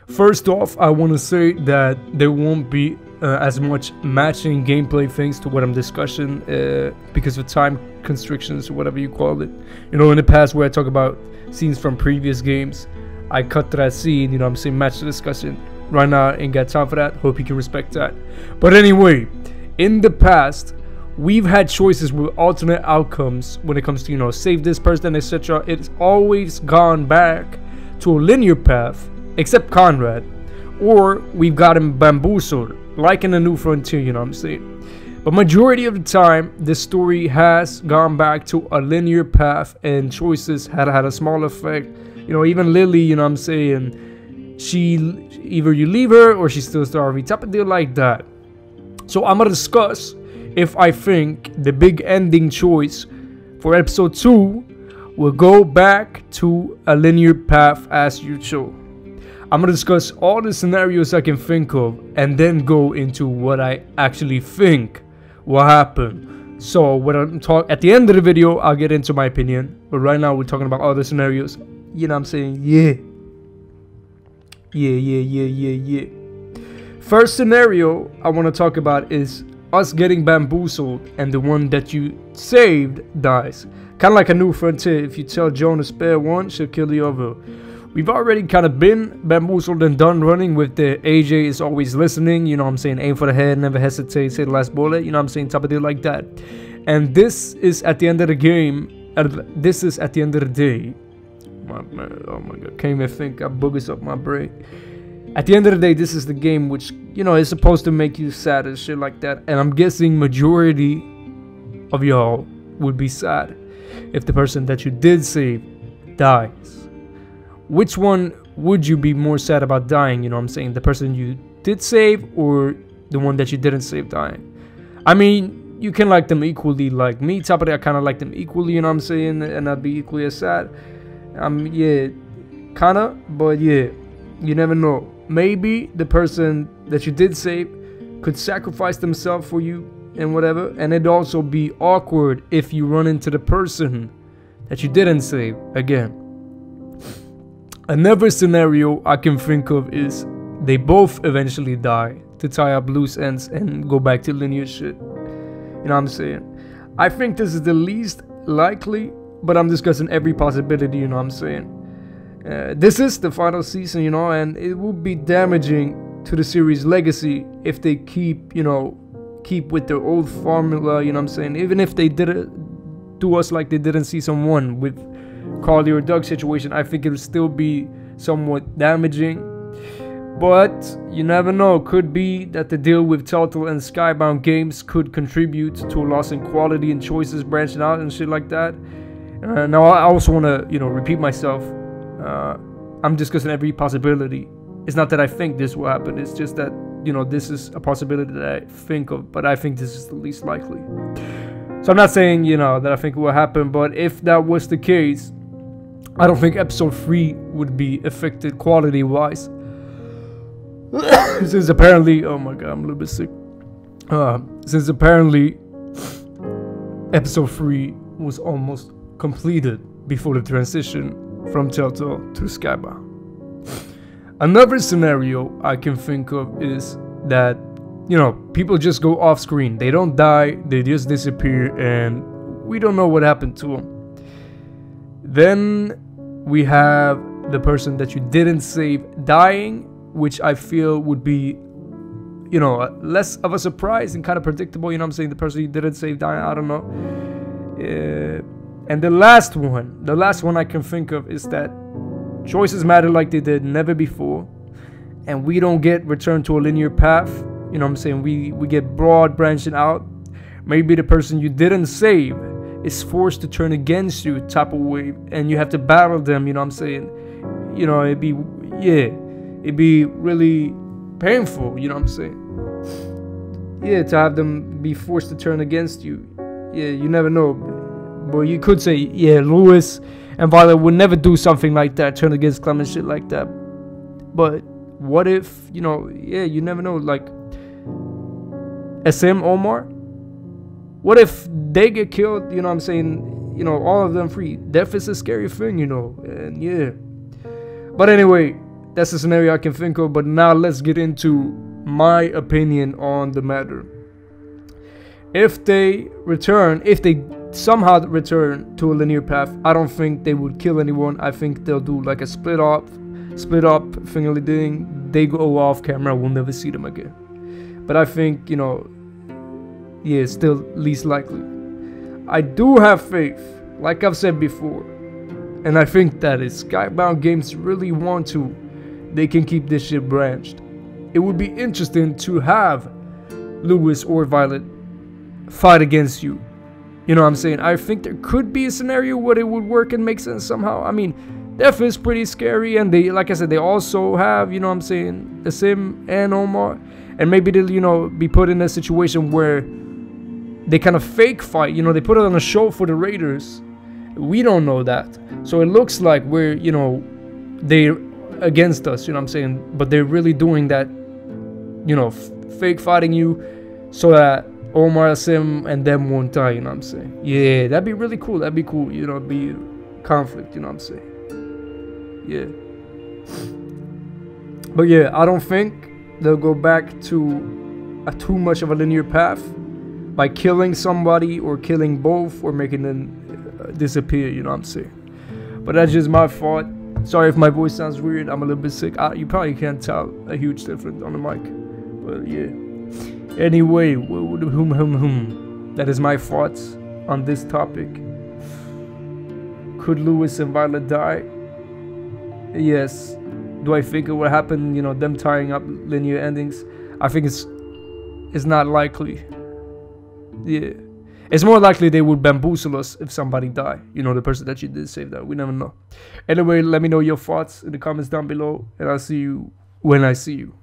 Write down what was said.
First off, I want to say that there won't be as much matching gameplay things to what I'm discussing because of time constrictions or whatever you call it. You know, in the past where I talk about scenes from previous games, I cut to that scene, you know what I'm saying, match the discussion. Right now, I ain't got time for that. Hope you can respect that. But anyway, in the past, we've had choices with alternate outcomes when it comes to, you know, save this person, etc. It's always gone back to a linear path, except Conrad. Or we've got him bamboozled, like in A New Frontier, you know what I'm saying. But majority of the time, the story has gone back to a linear path, and choices had a small effect. You know, even Lily, you know what I'm saying, she, either you leave her or she's still starving, type of deal like that. So I'm gonna discuss if I think the big ending choice for episode 2 will go back to a linear path as usual. I'm gonna discuss all the scenarios I can think of and then go into what I actually think will happen. So when I'm at the end of the video, I'll get into my opinion. But right now we're talking about other scenarios. You know what I'm saying? Yeah. First scenario I want to talk about is us getting bamboozled and the one that you saved dies. Kind of like A New Frontier. If you tell Joan to spare one, she'll kill the other. We've already kind of been bamboozled and done running with the AJ is always listening, you know what I'm saying, aim for the head, never hesitate, say the last bullet, you know what I'm saying, type of deal like that. And this is at the end of the game, this is at the end of the day. Oh my god, can't even think, I boogers up my brain. At the end of the day, this is the game which, you know, is supposed to make you sad and shit like that. And I'm guessing majority of y'all would be sad if the person that you did save dies. Which one would you be more sad about dying, you know what I'm saying? The person you did save or the one that you didn't save dying? I mean, you can like them equally, like me, top of that, I kind of like them equally, you know what I'm saying? And I'd be equally as sad. Yeah, kinda, but yeah, you never know. Maybe the person that you did save could sacrifice themselves for you and whatever, and it'd also be awkward if you run into the person that you didn't save again. Another scenario I can think of is they both eventually die to tie up loose ends and go back to linear shit. You know what I'm saying? I think this is the least likely, but I'm discussing every possibility, you know what I'm saying? This is the final season, you know, and it would be damaging to the series' legacy if they keep with their old formula, you know what I'm saying? Even if they did it to us like they did in season 1 with Carly or Doug situation, I think it would still be somewhat damaging. But you never know, could be that the deal with Telltale and Skybound games could contribute to a loss in quality and choices branching out and shit like that. Now I also want to, you know, repeat myself. I'm discussing every possibility. It's not that I think this will happen, it's just that, you know, this is a possibility that I think of, but I think this is the least likely. So I'm not saying, you know, that I think it will happen, but if that was the case, I don't think episode 3 would be affected quality wise. Since apparently, oh my god, I'm a little bit sick. Since apparently episode 3 was almost completed before the transition from Telltale to Skybound. Another scenario I can think of is that, you know, people just go off screen. They don't die, they just disappear, and we don't know what happened to them. Then we have the person that you didn't save dying, which I feel would be, you know, less of a surprise and kind of predictable, you know what I'm saying? The person you didn't save dying, I don't know. And the last one I can think of is that choices matter like they did never before, and we don't get returned to a linear path, you know what I'm saying? We get broad branching out. Maybe the person you didn't save is forced to turn against you type of way, and you have to battle them, you know what I'm saying? You know, it'd be really painful, you know what I'm saying? Yeah, to have them be forced to turn against you. Yeah, you never know. But you could say, yeah, Lewis and Violet would never do something like that, turn against Clem and shit like that. But what if, you know, yeah, you never know, like SM, Omar? What if they get killed, you know what I'm saying, you know, all of them free? Death is a scary thing, you know, and yeah. But anyway, That's a scenario I can think of. But now let's get into my opinion on the matter. If they somehow return to a linear path, I don't think they would kill anyone. I think they'll do like a split up fingerly ding. They go off camera, we'll never see them again. But I think, you know, yeah, it's still least likely. I do have faith, like I've said before, and I think that if Skybound Games really want to, they can keep this shit branched. It would be interesting to have Lewis or Violet fight against you. You know what I'm saying? I think there could be a scenario where it would work and make sense somehow. I mean, Def is pretty scary, and they, like I said, they also have, you know what I'm saying, the Sim and Omar. And maybe they'll, you know, be put in a situation where they kind of fake fight. You know, they put it on a show for the Raiders. We don't know that. So it looks like we're, you know, they're against us, you know what I'm saying? But they're really doing that, you know, fake fighting you so that Omar, Sim, and them won't die, you know what I'm saying? Yeah, that'd be really cool. That'd be cool, you know, be conflict, you know what I'm saying? Yeah. But yeah, I don't think they'll go back to too much of a linear path by killing somebody or killing both or making them disappear, you know what I'm saying? But that's just my thought. Sorry if my voice sounds weird. I'm a little bit sick. You probably can't tell a huge difference on the mic. But yeah. Anyway, that is my thoughts on this topic. Could Lewis and Violet die? Yes. Do I think it would happen, you know, them tying up linear endings? I think it's not likely. Yeah. It's more likely they would bamboozle us if somebody died. You know, the person that you did save that. We never know. Anyway, let me know your thoughts in the comments down below. And I'll see you when I see you.